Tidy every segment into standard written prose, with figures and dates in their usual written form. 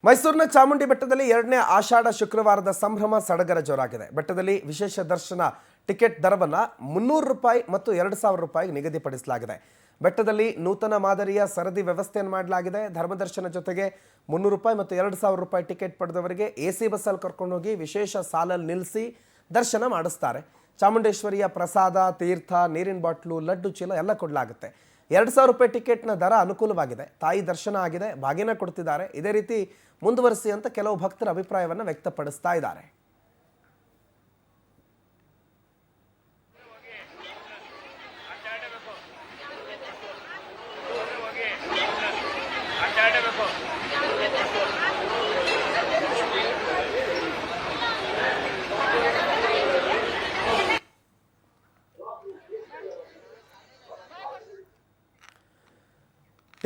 ಮೈಸೂರಿನ ಚಾಮುಂಡಿ ಬೆಟ್ಟದಲ್ಲಿ 2ನೇ ಆಷಾಢ ಶುಕ್ರವಾರದ ಸಂಭ್ರಮ ಸಡಗರ ಜೋರಾಗಿದೆ. ಬೆಟ್ಟದಲ್ಲಿ ವಿಶೇಷ ದರ್ಶನ ಟಿಕೆಟ್ ದರವನ್ನು 300 ರೂಪಾಯಿ ಮತ್ತು 2000 ರೂಪಾಯಿಗೆ ನಿಗದಿಪಡಿಸಲಾಗಿದೆ. ಬೆಟ್ಟದಲ್ಲಿ ನೂತನ ಮಾದರಿಯ ಸರದಿ ವ್ಯವಸ್ಥೆಯನ್ನು ಮಾಡಲಾಗಿದೆ. ಧರ್ಮದರ್ಶನ ಜೊತೆಗೆ 300 ರೂಪಾಯಿ ಮತ್ತು 2000 ರೂಪಾಯಿ ಟಿಕೆಟ್ ಪಡೆದವರಿಗೆ ಎಸಿ ಬಸ್ಸಲ್ಲಿ ಕರ್ಕೊಂಡು ಹೋಗಿ ವಿಶೇಷ ಸಾಲಲ್ಲಿ ನಿಲ್ಲಿಸಿ ದರ್ಶನ ಮಾಡಿಸ್ತಾರೆ. ಚಾಮುಂಡೇಶ್ವರಿಯ ಪ್ರಸಾದ, ತೀರ್ಥ, ನೀರಿನ ಬಾಟ್ಲು, ಲಡ್ಡು ಚೀಲ ಎಲ್ಲ ಕೊಡಲಾಗುತ್ತೆ. 2000 ರೂಪಾಯಿ ಟಿಕೆಟ್ನ ದರ ಅನುಕೂಲವಾಗಿದೆ. ತಾಯಿ ದರ್ಶನ ಆಗಿದೆ, ಬಾಗಿನ ಕೊಡ್ತಿದ್ದಾರೆ. ಇದೇ ರೀತಿ ಮುಂದುವರಿಸಿ ಅಂತ ಕೆಲವು ಭಕ್ತರ ಅಭಿಪ್ರಾಯವನ್ನು ವ್ಯಕ್ತಪಡಿಸ್ತಾ ಇದ್ದಾರೆ.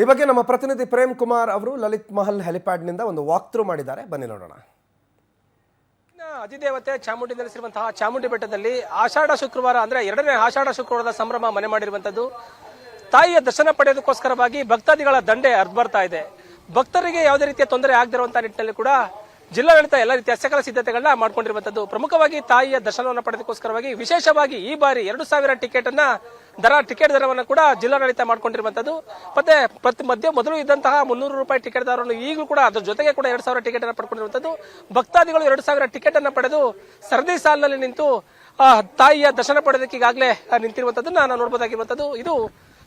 ಈ ಬಗ್ಗೆ ನಮ್ಮ ಪ್ರತಿನಿಧಿ ಪ್ರೇಮ್ ಕುಮಾರ್ ಅವರು ಲಲಿತ್ ಮಹಲ್ ಹೆಲಿಪ್ಯಾಡ್ನಿಂದ ಒಂದು ವಾಕ್ ಥ್ರೂ ಮಾಡಿದ್ದಾರೆ. ಬನ್ನಿ ನೋಡೋಣ. ಅಧಿದೇವತೆ ಚಾಮುಂಡಿ ನೆಲೆಸಿರುವಂತಹ ಚಾಮುಂಡಿ ಬೆಟ್ಟದಲ್ಲಿ ಆಷಾಢ ಶುಕ್ರವಾರ ಅಂದ್ರೆ 2ನೇ ಆಷಾಢ ಶುಕ್ರವಾರದ ಸಂಭ್ರಮ ಮನೆ ಮಾಡಿರುವಂತದ್ದು. ತಾಯಿಯ ದರ್ಶನ ಪಡೆಯೋದಕ್ಕೋಸ್ಕರವಾಗಿ ಭಕ್ತಾದಿಗಳ ದಂಡೆ ಹರಿದು ಬರ್ತಾ ಇದೆ. ಭಕ್ತರಿಗೆ ಯಾವುದೇ ರೀತಿಯ ತೊಂದರೆ ಆಗದಿರುವಂತಹ ನಿಟ್ಟಿನಲ್ಲಿ ಕೂಡ ಜಿಲ್ಲಾಡಳಿತ ಎಲ್ಲ ರೀತಿಯ ಸಕಲ ಸಿದ್ಧತೆಗಳನ್ನ ಮಾಡ್ಕೊಂಡಿರುವಂತದ್ದು. ಪ್ರಮುಖವಾಗಿ ತಾಯಿಯ ದರ್ಶನವನ್ನು ಪಡೆದಕ್ಕೋಸ್ಕರವಾಗಿ ವಿಶೇಷವಾಗಿ ಈ ಬಾರಿ 2000 ಟಿಕೆಟ್ ದರವನ್ನು ಕೂಡ ಜಿಲ್ಲಾಡಳಿತ ಮಾಡ್ಕೊಂಡಿರುವಂತದ್ದು. ಮತ್ತೆ ಮೊದಲು ಇದ್ದಂತಹ 300 ರೂಪಾಯಿ ಟಿಕೆಟ್ ದರವನ್ನು ಈಗಲೂ ಕೂಡ ಅದರ ಜೊತೆಗೆ ಕೂಡ 2000 ಟಿಕೆಟ್ ಅನ್ನು ಪಡ್ಕೊಂಡಿರುವಂತದ್ದು. ಭಕ್ತಾದಿಗಳು 2000 ಟಿಕೆಟ್ ಅನ್ನು ಪಡೆದು ಸರದಿ ಸಾಲಿನಲ್ಲಿ ನಿಂತು ತಾಯಿಯ ದರ್ಶನ ಪಡೆದಕ್ಕೆ ಈಗಾಗಲೇ ನಿಂತಿರುವಂತದ್ದನ್ನ ನಾವು ನೋಡಬಹುದಾಗಿರುವಂತದ್ದು. ಇದು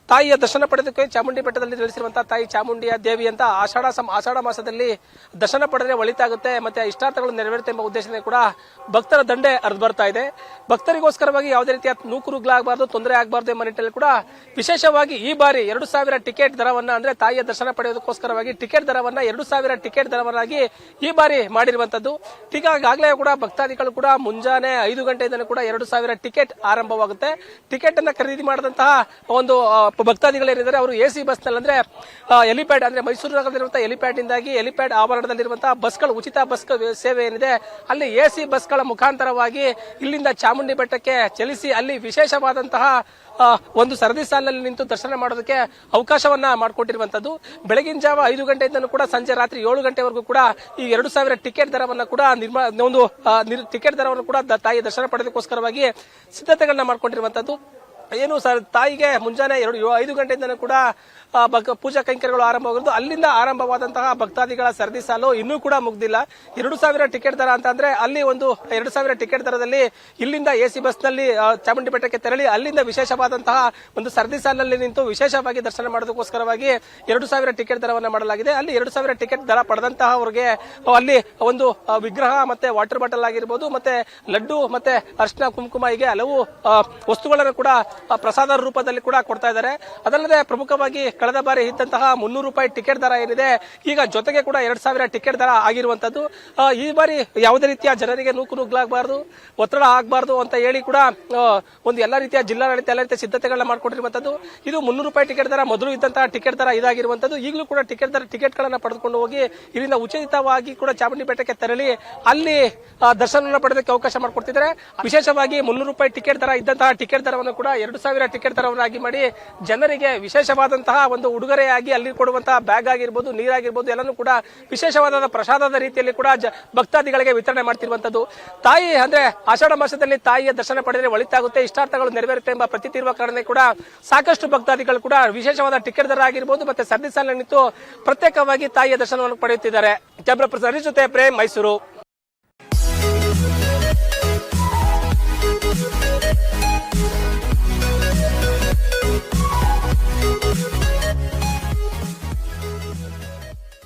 ತಾಯಿಯ ದರ್ಶನ ಪಡೆದಕ್ಕೆ ಚಾಮುಂಡಿ ಬೆಟ್ಟದಲ್ಲಿ ನೆಲೆಸಿರುವಂತಹ ತಾಯಿ ಚಾಮುಂಡಿಯ ದೇವಿ ಅಂತ ಆಷಾಢ ಮಾಸದಲ್ಲಿ ದರ್ಶನ ಪಡೆದ್ರೆ ಒಳಿತಾಗುತ್ತೆ, ಮತ್ತೆ ಇಷ್ಟಾರ್ಥಗಳು ನೆರವೇರುತ್ತೆ ಎಂಬ ಉದ್ದೇಶದಿಂದ ಕೂಡ ಭಕ್ತರ ದಂಡೆ ಹರಿದು ಬರ್ತಾ ಇದೆ. ಭಕ್ತರಿಗೋಸ್ಕರವಾಗಿ ಯಾವುದೇ ರೀತಿಯ ನೂಕುನುಗ್ಲಾಗಬಾರದು, ತೊಂದರೆ ಆಗಬಾರದು ಎಂಬ ನಿಟ್ಟಿನಲ್ಲಿ ಕೂಡ ವಿಶೇಷವಾಗಿ ಈ ಬಾರಿ 2000 ಟಿಕೆಟ್ ದರವನ್ನ ಅಂದ್ರೆ ತಾಯಿಯ ದರ್ಶನ ಪಡೆಯೋದಕ್ಕೋಸ್ಕರವಾಗಿ ಟಿಕೆಟ್ ದರವನ್ನ 2000 ಟಿಕೆಟ್ ದರವನ್ನಾಗಿ ಈ ಬಾರಿ ಮಾಡಿರುವಂತದ್ದು. ಈಗಾಗಲೇ ಕೂಡ ಭಕ್ತಾದಿಗಳು ಕೂಡ ಮುಂಜಾನೆ 5 ಗಂಟೆಯಿಂದ ಕೂಡ 2000 ಟಿಕೆಟ್ ಆರಂಭವಾಗುತ್ತೆ. ಟಿಕೆಟ್ ಅನ್ನ ಖರೀದಿ ಮಾಡಿದಂತಹ ಒಂದು ಭಕ್ತಾದಿಗಳೇನಿದ್ದಾರೆ ಅವರು ಎಸಿ ಬಸ್ ನಲ್ಲಿ ಅಂದ್ರೆ ಹೆಲಿಪ್ಯಾಡ್ ಅಂದ್ರೆ ಮೈಸೂರು ನಗರದಲ್ಲಿರುವಂತಹ ಹೆಲಿಪ್ಯಾಡ್ ನಿಂದಾಗಿ ಹೆಲಿಪ್ಯಾಡ್ ಆವರಣದಲ್ಲಿರುವಂತಹ ಬಸ್ಗಳು ಉಚಿತ ಬಸ್ ಸೇವೆ ಏನಿದೆ ಅಲ್ಲಿ ಎಸಿ ಬಸ್ಗಳ ಮುಖಾಂತರವಾಗಿ ಇಲ್ಲಿಂದ ಚಾಮುಂಡಿ ಬೆಟ್ಟಕ್ಕೆ ಚಲಿಸಿ ಅಲ್ಲಿ ವಿಶೇಷವಾದಂತಹ ಒಂದು ಸರದಿ ಸಾಲಿನಲ್ಲಿ ನಿಂತು ದರ್ಶನ ಮಾಡೋದಕ್ಕೆ ಅವಕಾಶವನ್ನ ಮಾಡಿಕೊಟ್ಟಿರುವಂತದ್ದು. ಬೆಳಗಿನ ಜಾವ 5 ಗಂಟೆಯಿಂದ ಕೂಡ ಸಂಜೆ ರಾತ್ರಿ 7 ಗಂಟೆವರೆಗೂ ಕೂಡ ಈ 2000 ಟಿಕೆಟ್ ದರವನ್ನ ಕೂಡ ಟಿಕೆಟ್ ದರವನ್ನು ಕೂಡ ತಾಯಿಯ ದರ್ಶನ ಪಡೆದಕ್ಕೋಸ್ಕರವಾಗಿ ಸಿದ್ಧತೆಗಳನ್ನ ಮಾಡ್ಕೊಂಡಿರುವಂತದ್ದು. ಏನು ತಾಯಿಗೆ ಮುಂಜಾನೆ 5 ಗಂಟೆಯಿಂದ ಕೂಡ ಪೂಜಾ ಕೈಂಕರ್ಯಗಳು ಆರಂಭವಾಗಿದ್ದು ಅಲ್ಲಿಂದ ಆರಂಭವಾದಂತಹ ಭಕ್ತಾದಿಗಳ ಸರದಿ ಸಾಲು ಇನ್ನೂ ಕೂಡ ಮುಗ್ದಿಲ್ಲ. 2000 ಟಿಕೆಟ್ ದರ ಅಂತ ಅಂದ್ರೆ ಅಲ್ಲಿ ಒಂದು 2000 ಟಿಕೆಟ್ ದರದಲ್ಲಿ ಇಲ್ಲಿಂದ ಎಸಿ ಬಸ್ ನಲ್ಲಿ ಚಾಮುಂಡಿ ಬೆಟ್ಟಕ್ಕೆ ತೆರಳಿ ಅಲ್ಲಿಂದ ವಿಶೇಷವಾದಂತಹ ಒಂದು ಸರದಿ ಸಾಲಿನಲ್ಲಿ ನಿಂತು ವಿಶೇಷವಾಗಿ ದರ್ಶನ ಮಾಡೋದಕ್ಕೋಸ್ಕರವಾಗಿ 2000 ಟಿಕೆಟ್ ದರವನ್ನ ಮಾಡಲಾಗಿದೆ. ಅಲ್ಲಿ 2000 ಟಿಕೆಟ್ ದರ ಪಡೆದಂತಹವರಿಗೆ ಅಲ್ಲಿ ಒಂದು ವಿಗ್ರಹ ಮತ್ತೆ ವಾಟರ್ ಬಾಟಲ್ ಆಗಿರ್ಬೋದು, ಮತ್ತೆ ಲಡ್ಡು ಮತ್ತೆ ಅರ್ಶಿನ ಕುಂಕುಮ ಹೀಗೆ ಹಲವು ವಸ್ತುಗಳನ್ನು ಕೂಡ ಪ್ರಸಾದ ರೂಪದಲ್ಲಿ ಕೂಡ ಕೊಡ್ತಾ ಇದ್ದಾರೆ. ಅದಲ್ಲದೆ ಪ್ರಮುಖವಾಗಿ ಕಳೆದ ಬಾರಿ ಇದ್ದಂತಹ 300 ರೂಪಾಯಿ ಟಿಕೆಟ್ ದರ ಏನಿದೆ ಈಗ ಜೊತೆಗೆ ಕೂಡ 2000 ಟಿಕೆಟ್ ದರ ಆಗಿರುವಂತದ್ದು. ಈ ಬಾರಿ ಯಾವುದೇ ರೀತಿಯ ಜನರಿಗೆ ನೂಕುನುಗ್ಲಾಗಬಾರದು, ಒತ್ತಡ ಆಗಬಾರದು ಅಂತ ಹೇಳಿ ಕೂಡ ಒಂದು ಎಲ್ಲಾ ರೀತಿಯ ಜಿಲ್ಲಾಡಳಿತ ಎಲ್ಲ ರೀತಿಯ ಸಿದ್ಧತೆಗಳನ್ನ ಮಾಡ್ಕೊಂಡಿರುವಂತದ್ದು. ಇದು 300 ರೂಪಾಯಿ ಟಿಕೆಟ್ ದರ ಮೊದಲು ಇದ್ದಂತಹ ಟಿಕೆಟ್ ದರ ಇದಾಗಿರುವಂತದ್ದು. ಈಗಲೂ ಕೂಡ ಟಿಕೆಟ್ ಗಳನ್ನ ಪಡೆದುಕೊಂಡು ಹೋಗಿ ಇಲ್ಲಿಂದ ಉಚಿತವಾಗಿ ಕೂಡ ಚಾಮುಂಡಿ ಬೆಟ್ಟಕ್ಕೆ ತೆರಳಿ ಅಲ್ಲಿ ದರ್ಶನವನ್ನು ಪಡೆದಕ್ಕೆ ಅವಕಾಶ ಮಾಡಿಕೊಡ್ತಿದ್ದಾರೆ. ವಿಶೇಷವಾಗಿ 300 ರೂಪಾಯಿ ಟಿಕೆಟ್ ದರ ಇದ್ದಂತಹ ಟಿಕೆಟ್ ದರವನ್ನು ಕೂಡ 2000 ಟಿಕೆಟ್ ದರವನ್ನಾಗಿ ಮಾಡಿ ಜನರಿಗೆ ವಿಶೇಷವಾದಂತಹ ಒಂದು ಉಡುಗೊರೆಯಾಗಿ ಅಲ್ಲಿ ಕೊಡುವಂತಹ ಬ್ಯಾಗ್ ಆಗಿರ್ಬೋದು, ನೀರಾಗಿರ್ಬೋದು ಎಲ್ಲನೂ ಕೂಡ ವಿಶೇಷವಾದ ಪ್ರಸಾದದ ರೀತಿಯಲ್ಲಿ ಕೂಡ ಭಕ್ತಾದಿಗಳಿಗೆ ವಿತರಣೆ ಮಾಡ್ತಿರುವಂತದ್ದು. ತಾಯಿ ಅಂದ್ರೆ ಆಷಾಢ ಮಾಸದಲ್ಲಿ ತಾಯಿಯ ದರ್ಶನ ಪಡೆದರೆ ಒಳಿತಾಗುತ್ತೆ, ಇಷ್ಟಾರ್ಥಗಳು ನೆರವೇರುತ್ತೆ ಎಂಬ ಪ್ರತೀತಿ ಇರುವ ಕಾರಣ ಕೂಡ ಸಾಕಷ್ಟು ಭಕ್ತಾದಿಗಳು ಕೂಡ ವಿಶೇಷವಾದ ಟಿಕೆಟ್ ದರ ಆಗಿರ್ಬೋದು ಮತ್ತೆ ಸರದಿ ಸಾಲಿನಲ್ಲಿ ನಿಂತು ಪ್ರತ್ಯೇಕವಾಗಿ ತಾಯಿಯ ದರ್ಶನವನ್ನು ಪಡೆಯುತ್ತಿದ್ದಾರೆ. ಕ್ಯಾಮ್ರಾ ಪರ್ಸನ್ ಜೊತೆ ಪ್ರೇಮ್, ಮೈಸೂರು.